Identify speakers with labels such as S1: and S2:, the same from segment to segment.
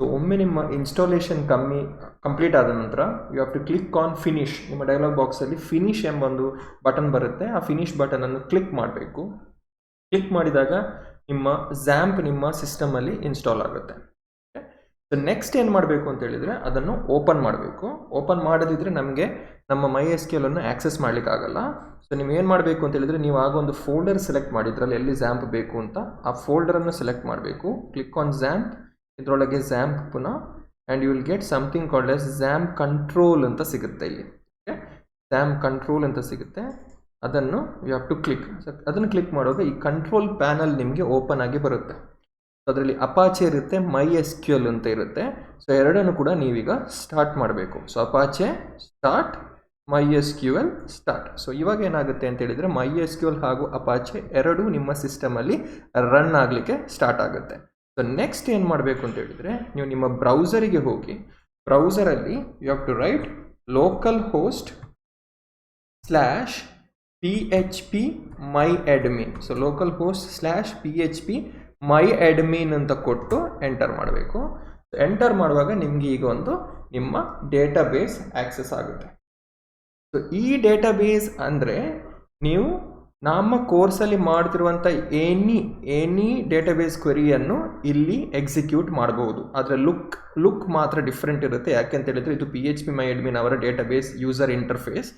S1: So ಒಮ್ಮೆ ನಿಮ್ಮ installation complete ಆದ ನಂತರ you have to click on finish. ನಿಮ್ಮ ಡೈಲಾಗ್ ಬಾಕ್ಸಲ್ಲಿ ಫಿನಿಶ್ ಎಂಬ ಒಂದು ಬಟನ್ ಬರುತ್ತೆ. ಆ ಫಿನಿಶ್ ಬಟನನ್ನು ಕ್ಲಿಕ್ ಮಾಡಬೇಕು. ಕ್ಲಿಕ್ ಮಾಡಿದಾಗ ನಿಮ್ಮ XAMPP ನಿಮ್ಮ ಸಿಸ್ಟಮಲ್ಲಿ ಇನ್ಸ್ಟಾಲ್ ಆಗುತ್ತೆ. ಸೊ ನೆಕ್ಸ್ಟ್ ಏನು ಮಾಡಬೇಕು ಅಂತ ಹೇಳಿದರೆ ಅದನ್ನು ಓಪನ್ ಮಾಡಬೇಕು. ಓಪನ್ ಮಾಡದಿದ್ದರೆ ನಮಗೆ ನಮ್ಮ MySQL ಅನ್ನು ಆಕ್ಸೆಸ್ ಮಾಡಲಿಕ್ಕಾಗಲ್ಲ. ಸೊ ನೀವು ಏನು ಮಾಡಬೇಕು ಅಂತ ಹೇಳಿದರೆ, ನೀವು ಆಗ ಒಂದು ಫೋಲ್ಡರ್ ಸೆಲೆಕ್ಟ್ ಮಾಡಿದ್ರಲ್ಲಿ ಎಲ್ಲಿ XAMPP ಬೇಕು ಅಂತ ಆ ಫೋಲ್ಡರನ್ನು ಸೆಲೆಕ್ಟ್ ಮಾಡಬೇಕು. Click on XAMPP. ಇದರೊಳಗೆ XAMPP ಪುನಃ and you will get something called as XAMPP control ಅಂತ ಸಿಗುತ್ತೆ ಇಲ್ಲಿ. ಓಕೆ, XAMPP ಕಂಟ್ರೋಲ್ ಅಂತ ಸಿಗುತ್ತೆ. ಅದನ್ನು ಯು ಹ್ಯಾವ್ ಟು ಕ್ಲಿಕ್. ಅದನ್ನು ಕ್ಲಿಕ್ ಮಾಡುವಾಗ ಈ ಕಂಟ್ರೋಲ್ ಪ್ಯಾನಲ್ ನಿಮಗೆ ಓಪನ್ ಆಗಿ ಬರುತ್ತೆ. ಅದರಲ್ಲಿ ಅಪಾಚೆ ಇರುತ್ತೆ, MySQL ಅಂತ ಇರುತ್ತೆ. ಸೊ ಎರಡನ್ನು ಕೂಡ ನೀವೀಗ ಸ್ಟಾರ್ಟ್ ಮಾಡಬೇಕು. So Apache start, MySQL start. So ಇವಾಗ ಏನಾಗುತ್ತೆ ಅಂತ ಹೇಳಿದರೆ MySQL ಹಾಗೂ ಅಪಾಚೆ ಎರಡೂ ನಿಮ್ಮ ಸಿಸ್ಟಮಲ್ಲಿ ರನ್ ಆಗಲಿಕ್ಕೆ ಸ್ಟಾರ್ಟ್ ಆಗುತ್ತೆ. ಸೊ ನೆಕ್ಸ್ಟ್ ಏನು ಮಾಡಬೇಕು ಅಂತ ಹೇಳಿದರೆ, ನೀವು ನಿಮ್ಮ ಬ್ರೌಸರಿಗೆ ಹೋಗಿ ಬ್ರೌಸರಲ್ಲಿ you have to write local host /PHP myadmin. So local host /PHP myadmin ಅಂತ ಕೊಟ್ಟು ಎಂಟರ್ ಮಾಡಬೇಕು. ಎಂಟರ್ ಮಾಡುವಾಗ ನಿಮಗೆ ಈಗ ಒಂದು ನಿಮ್ಮ ಡೇಟಾಬೇಸ್ ಆಕ್ಸೆಸ್ ಆಗುತ್ತೆ. ಸೊ ಈ ಡೇಟಾಬೇಸ್ ಅಂದರೆ ನೀವು ನಮ್ಮ ಕೋರ್ಸಲ್ಲಿ ಮಾಡ್ತಿರುವಂಥ ಎನಿ ಡೇಟಾಬೇಸ್ ಕ್ವೆರಿಯನ್ನು ಇಲ್ಲಿ ಎಕ್ಸಿಕ್ಯೂಟ್ ಮಾಡಬಹುದು. ಆದರೆ ಲುಕ್ ಮಾತ್ರ ಡಿಫ್ರೆಂಟ್ ಇರುತ್ತೆ. ಯಾಕೆಂತ ಹೇಳಿದರೆ ಇದು PHP myadmin ಅವರ ಡೇಟಾಬೇಸ್ ಯೂಸರ್ ಇಂಟರ್ಫೇಸ್.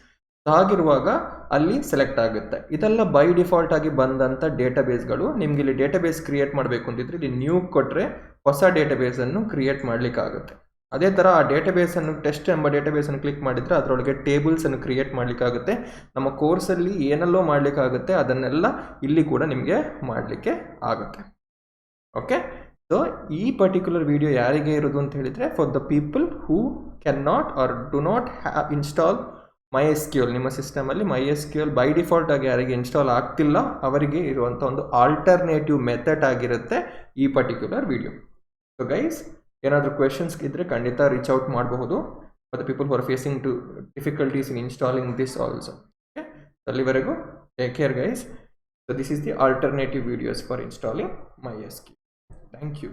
S1: ಹಾಗಿರುವಾಗ ಅಲ್ಲಿ ಸೆಲೆಕ್ಟ್ ಆಗುತ್ತೆ. ಇದೆಲ್ಲ ಬೈ ಡಿಫಾಲ್ಟ್ ಆಗಿ ಬಂದಂಥ ಡೇಟಾಬೇಸ್ಗಳು. ನಿಮ್ಗೆ ಇಲ್ಲಿ ಡೇಟಾಬೇಸ್ ಕ್ರಿಯೇಟ್ ಮಾಡಬೇಕು ಅಂತಿದ್ರೆ ಇಲ್ಲಿ ನ್ಯೂ ಕೊಟ್ಟರೆ ಹೊಸ ಡೇಟಾಬೇಸನ್ನು ಕ್ರಿಯೇಟ್ ಮಾಡಲಿಕ್ಕಾಗುತ್ತೆ. ಅದೇ ಥರ ಆ ಡೇಟಾಬೇಸನ್ನು ಟೆಸ್ಟ್ ಎಂಬ ಡೇಟಾಬೇಸನ್ನು ಕ್ಲಿಕ್ ಮಾಡಿದರೆ ಅದರೊಳಗೆ ಟೇಬಲ್ಸನ್ನು ಕ್ರಿಯೇಟ್ ಮಾಡಲಿಕ್ಕಾಗುತ್ತೆ. ನಮ್ಮ ಕೋರ್ಸಲ್ಲಿ ಏನೆಲ್ಲೋ ಮಾಡಲಿಕ್ಕಾಗುತ್ತೆ ಅದನ್ನೆಲ್ಲ ಇಲ್ಲಿ ಕೂಡ ನಿಮಗೆ ಮಾಡಲಿಕ್ಕೆ ಆಗುತ್ತೆ. ಓಕೆ, ಸೊ ಈ ಪರ್ಟಿಕ್ಯುಲರ್ ವಿಡಿಯೋ ಯಾರಿಗೆ ಇರೋದು ಅಂತ ಹೇಳಿದರೆ, for the people who can not or do not have install MySQL. ನಿಮ್ಮ ಸಿಸ್ಟಮಲ್ಲಿ MySQL ಬೈ ಡಿಫಾಲ್ಟ್ ಆಗಿ ಯಾರಿಗೆ ಇನ್ಸ್ಟಾಲ್ ಆಗ್ತಿಲ್ಲ ಅವರಿಗೆ ಇರುವಂಥ ಒಂದು ಆಲ್ಟರ್ನೇಟಿವ್ ಮೆಥಡ್ ಆಗಿರುತ್ತೆ ಈ ಪರ್ಟಿಕ್ಯುಲರ್ ವಿಡಿಯೋ. ಸೊ ಗೈಸ್, ಏನಾದರೂ ಕ್ವೆಶನ್ಸ್ ಇದ್ದರೆ ಖಂಡಿತ ರೀಚ್ ಔಟ್ ಮಾಡಬಹುದು. For the people who are facing to difficulties in installing this also. Okay, ಅಲ್ಲಿವರೆಗೂ take care guys. So this is the alternative videos for installing MySQL. Thank you.